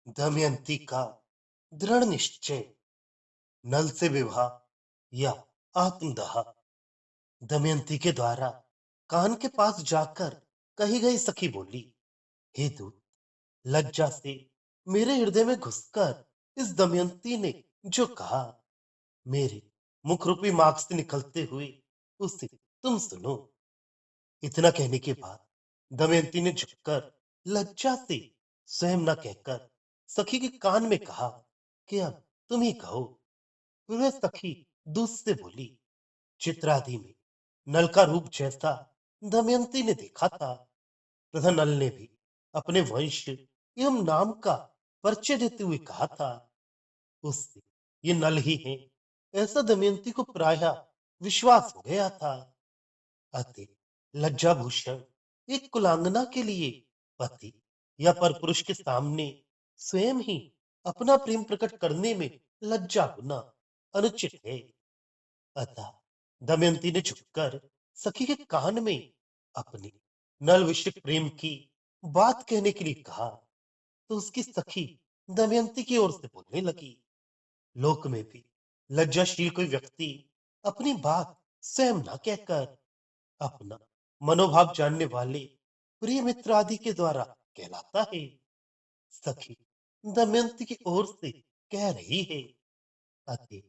दमयंती का दृढ़ निश्चय, नल से विवाह या आत्मदाह। दमयंती के द्वारा कान के पास जाकर कही गई सखी बोली, हे दूत, लज्जा से मेरे हृदय में घुसकर इस दमयंती ने जो कहा, मेरे मुख रूपी मार्ग से निकलते हुए उसे तुम सुनो। इतना कहने के बाद दमयंती ने झुककर लज्जा से स्वयं न कहकर सखी के कान में कहा कि अब तुम ही कहो। फिर वह सखी दूध से बोली, चित्रादि में नल का रूप जैसा दमयंती ने देखा था तथा नल ने भी अपने वंश एवं नाम का परिचय देते हुए कहा था, उससे ये नल ही है, ऐसा दमयंती को प्रायः विश्वास हो गया था। अतः लज्जा भूषण एक कुलांगना के लिए पति या परपुरुष के सामने स्वयं ही अपना प्रेम प्रकट करने में लज्जा होना अनुचित है। अतः दमयंती ने झुककर सखी के कान में अपने नल विषयक प्रेम की बात कहने के लिए कहा, तो उसकी सखी दमयंती की ओर से बोलने लगी, लोक में भी लज्जाशील कोई व्यक्ति अपनी बात स्वयं न कहकर अपना मनोभाव जानने वाले प्रिय मित्र आदि के द्वारा कहलाता है। सखी दमयंती की ओर से कह रही है। अतः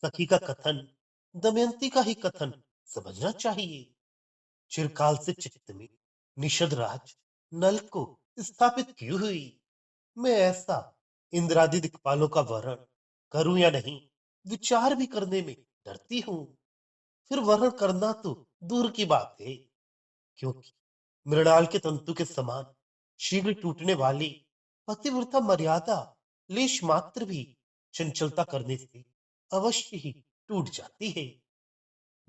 सखी का कथन दमयंती का ही कथन समझना चाहिए। चिरकाल से चित्त में निषद राज नल को स्थापित की हुई मैं ऐसा इंद्रादि दिक्पालों का वर्ण करूं या नहीं, विचार भी करने में डरती हूं। फिर वर्ण करना तो दूर की बात है, क्योंकि मृणाल के तंतु के समान शीघ्र टूटने वाली पतिव्रता मर्यादा लेश मात्र भी चंचलता करने से अवश्य ही टूट जाती है।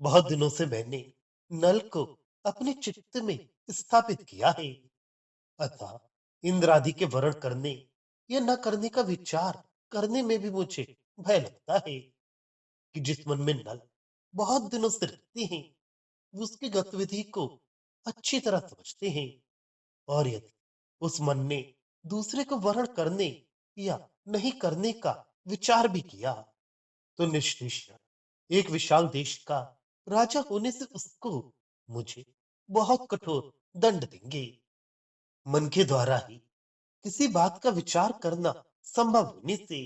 बहुत दिनों से मैंने नल को अपने चित्त में स्थापित किया है। अतः इंद्र आदि के वर्ण करने या न करने का विचार करने में भी मुझे भय लगता है कि जिस मन में नल बहुत दिनों से रहते हैं, वो उसकी गतिविधि को अच्छी तरह समझते हैं। और यदि उस मन ने दूसरे को वर्ण करने या नहीं करने का विचार भी किया, तो निश्चय एक विशाल देश का राजा होने से उसको मुझे बहुत कठोर दंड देंगे। मन के द्वारा ही किसी बात का विचार करना संभव होने से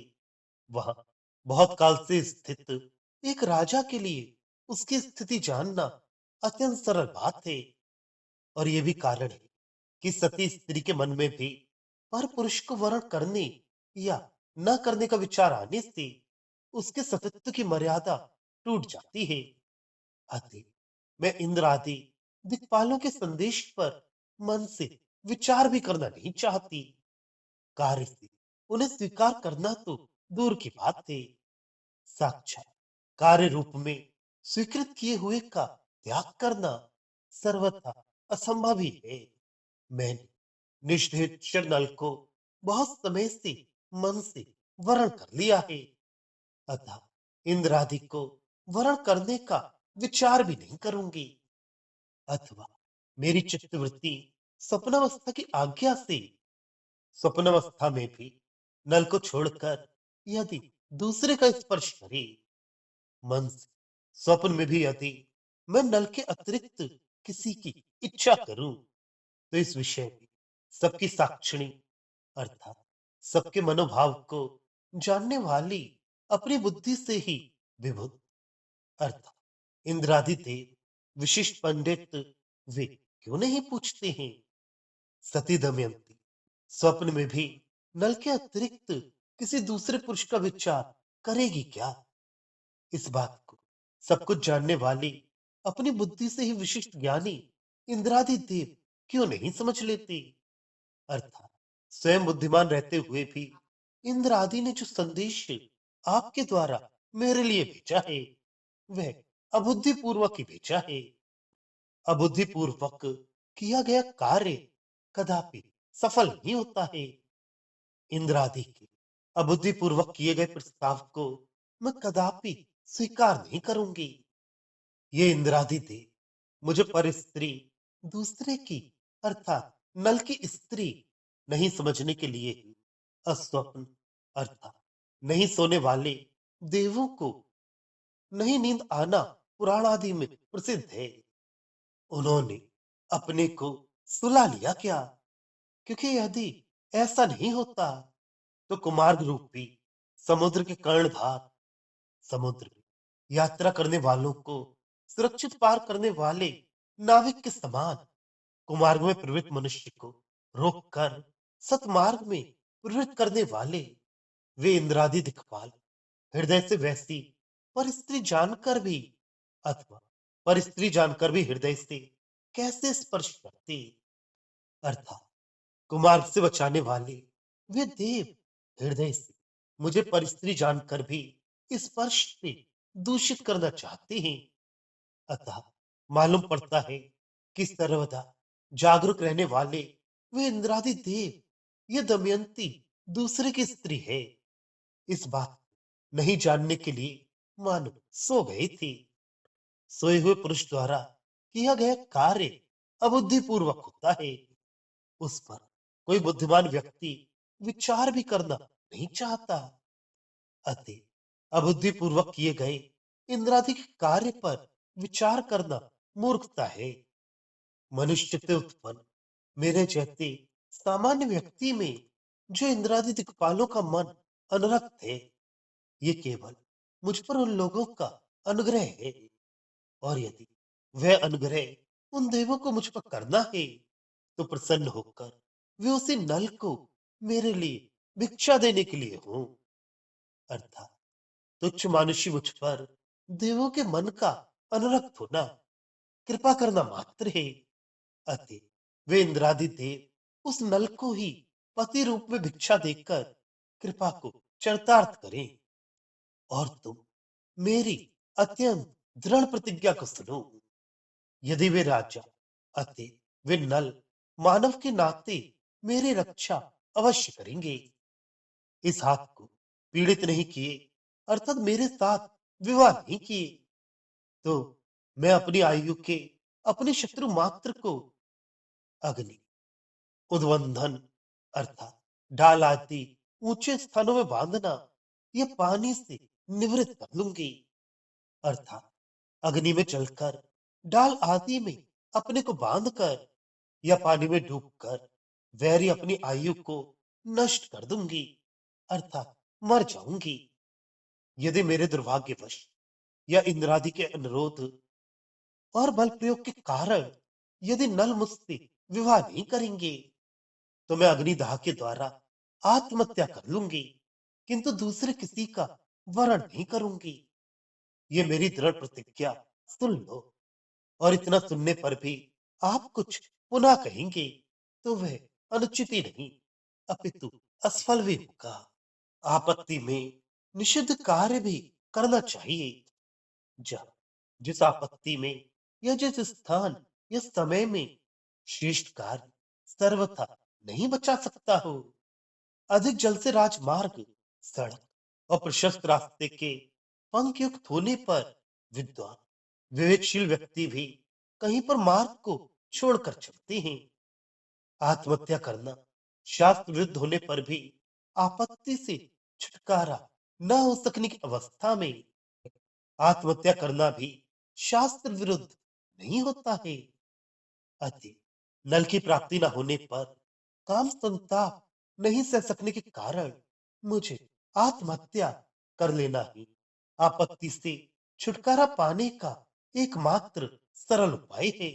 वह बहुत काल से स्थित एक राजा के लिए उसकी स्थिति जानना अत्यंत सरल बात है। और यह भी कारण है कि सती स्त्री के मन में भी पर पुरुष को वर्ण करने या न करने का विचार आने से उसके सतीत्व की मर्यादा टूट जाती है। अतः मैं इंद्र आदि दिक्पालों के संदेश पर मन से विचार भी करना नहीं चाहती। कार्य से उन्हें स्वीकार करना तो दूर की बात है, साक्षात कार्य रूप में स्वीकृत किए हुए का त्याग करना सर्वथा असंभव ही है। मैंने निषेध नल को बहुत समय से मन से वर्ण कर लिया है। अतः इंद्रादि को वर्ण करने का विचार भी नहीं करूंगी। अथवा मेरी चित्तवृत्ति स्वप्नावस्था की आज्ञा से स्वप्नावस्था में भी नल को छोड़कर यदि दूसरे का स्पर्श करे, मन से स्वप्न में भी यदि मैं नल के अतिरिक्त किसी की इच्छा करूं, तो इस विषय में सबकी साक्षिणी अर्थात सबके मनोभाव को जानने वाली अपनी बुद्धि से ही विभुत अर्थात इंद्रादि देव विशिष्ट पंडित वे क्यों नहीं पूछते हैं। सती दमयंती स्वप्न में भी नल के अतिरिक्त किसी दूसरे पुरुष का विचार करेगी क्या? इस बात को सब कुछ जानने वाली अपनी बुद्धि से ही विशिष्ट ज्ञानी इंद्रादि देव क्यों नहीं समझ लेते? अर्थात स्वयं बुद्धिमान रहते हुए भी इंद्र आदि ने जो संदेश आपके द्वारा मेरे लिए भेजा है, वह अबुद्धि पूर्वक ही भेजा है। अबुद्धि पूर्वक किया गया कार्य कदापि सफल नहीं होता है। इंद्र आदि के अबुद्धि पूर्वक किए गए प्रस्ताव को मैं कदापि स्वीकार नहीं करूंगी। ये इंद्रादि थे मुझे पर स्त्री दूसरे की अर्थात नल की स्त्री नहीं समझने के लिए ही अस्वप्न अर्थात नहीं सोने वाले देवों को नहीं नींद आना पुराण आदि में प्रसिद्ध है। उन्होंने अपने को सुला लिया क्या? क्योंकि यदि ऐसा नहीं होता तो कुमार्ग रूपी समुद्र के कर्णधार समुद्र में यात्रा करने वालों को सुरक्षित पार करने वाले नाविक के समान कुमार्ग में प्रवृत्त मनुष्य को रोककर सतमार्ग में प्रवृत्त करने वाले वे इंद्रादि दिक्पाल हृदय से वैसी पर स्त्री जानकर भी अथवा पर स्त्री जानकर भी हृदय से कैसे स्पर्श करते? अर्थात कुमार्ग से बचाने वाले वे देव हृदय से मुझे परस्त्री जानकर भी स्पर्श से दूषित करना चाहते हैं। अतः मालूम पड़ता है कि सर्वदा जागरूक रहने वाले वे इंद्रादि देव ये दमयंती दूसरे की स्त्री है, इस बात को नहीं जानने के लिए मानो सो गई थी। सोए हुए पुरुष द्वारा किया गया कार्य अबुद्धिपूर्वक होता है, उस पर कोई बुद्धिमान व्यक्ति विचार भी करना नहीं चाहता। अतः अबुद्धिपूर्वक किए गए इंद्रादि के कार्य पर विचार करना मूर्खता है। मनुष्य से उत्पन्न मेरे जैसे सामान्य व्यक्ति में जो इंद्रादि दिक्पालों का मन अनुरक्त है, ये केवल मुझ पर उन लोगों का अनुग्रह है। और यदि वह अनुग्रह उन देवों को मुझ पर करना है तो प्रसन्न होकर वे उसी नल को मेरे लिए भिक्षा देने के लिए हो। अर्थात तुच्छ मानुषी मुझ पर देवों के मन का अनुरक्त होना कृपा करना मात्र है। अतः वे इंद्रादि देव उस नल को ही पति रूप में भिक्षा देकर कृपा को चरितार्थ करें। और तुम मेरी अत्यंत दृढ़ प्रतिज्ञा को सुनो। यदि वे राजा अतः वे नल मानव के नाते मेरी रक्षा अवश्य करेंगे। इस हाथ को पीड़ित नहीं किए अर्थात मेरे साथ विवाह नहीं किए तो मैं अपनी आयु के अपने शत्रु मात्र को अग्नि उद्वंधन अर्थात ढाल आदि ऊंचे स्थानों में बांधना या पानी से निवृत्त कर लूंगी। अर्थात अग्नि में जलकर डाल आदि में अपने को बांधकर या पानी में डूबकर वैरी अपनी आयु को नष्ट कर दूंगी अर्थात मर जाऊंगी। यदि मेरे दुर्भाग्यवश या इंद्रादि के अनुरोध और बल प्रयोग के कारण यदि नल मुझसे विवाह नहीं करेंगे तो मैं अग्निदाह के द्वारा आत्महत्या कर लूंगी, किंतु दूसरे किसी का वरण नहीं करूंगी। ये मेरी दृढ़ प्रतिज्ञा सुन लो। और इतना सुनने पर भी आप कुछ पुनः कहेंगे तो वह अनुचित ही नहीं अपितु असफल भी होगा। आपत्ति में निषिद्ध कार्य भी करना चाहिए। जब जिस आपत्ति में या जिस स्थान या समय में श्रेष्ठ कार्य सर्वथा नहीं बचा सकता हो, अधिक जल से राजमार्ग सड़क और प्रशस्त रास्ते के पंख युक्त होने पर विद्वान विवेकशील व्यक्ति भी कहीं पर मार्ग को छोड़कर चलते हैं। आत्महत्या करना शास्त्र विरुद्ध होने पर भी आपत्ति से छुटकारा न हो सकने की अवस्था में आत्महत्या करना भी शास्त्र विरुद्ध नहीं होता है। अतः नल की प्राप्ति न होने पर काम संताप नहीं सह सकने के कारण मुझे आत्महत्या कर लेना ही आपत्ति से छुटकारा पाने का एकमात्र सरल उपाय है।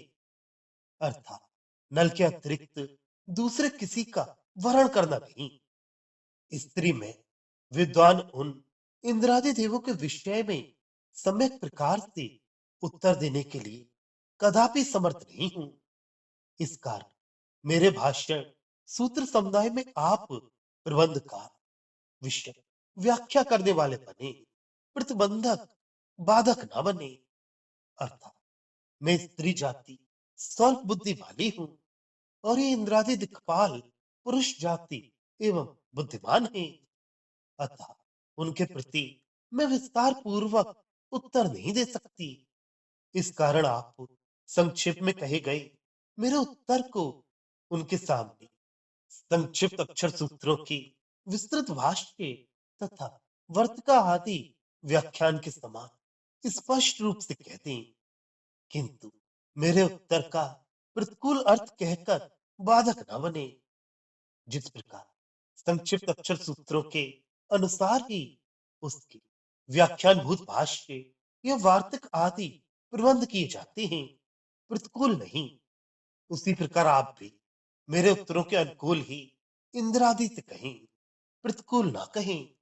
अर्थात नल के अतिरिक्त दूसरे किसी का वरण करना नहीं। स्त्री में विद्वान उन इंद्रादि देवों के विषय में सम्यक प्रकार से उत्तर देने के लिए कदापि समर्थ नहीं हूं। इस कारण मेरे भाषण सूत्र समुदाय में आप प्रबंधकार विषय व्याख्या करने वाले बने, प्रतिबंधक बाधक न बने। अर्थात मैं स्त्री जाति स्वल्प बुद्धि वाली हूं और ये इंद्रादि दिक्पाल पुरुष जाति एवं बुद्धिमान है। अतः उनके प्रति मैं विस्तार पूर्वक उत्तर नहीं दे सकती। इस कारण आप संक्षेप में कहे गए मेरे उत्तर को उनके सामने संक्षिप्त अक्षर सूत्रों की विस्तृत भाष्य तथा वर्तिका आदि व्याख्यान के समान स्पष्ट रूप से कह दें, किंतु मेरे उत्तर का प्रतिकूल अर्थ कहकर बाधक न बने। जिस प्रकार संक्षिप्त अक्षर सूत्रों के अनुसार ही उसके व्याख्यानभूत भाष्य या वार्तिक आदि प्रबंध किए जाते हैं, प्रतिकूल नहीं, उसी प्रकार आप भी मेरे उत्तरों के अनुकूल ही इंद्रादि से कहें, प्रतिकूल ना कहें।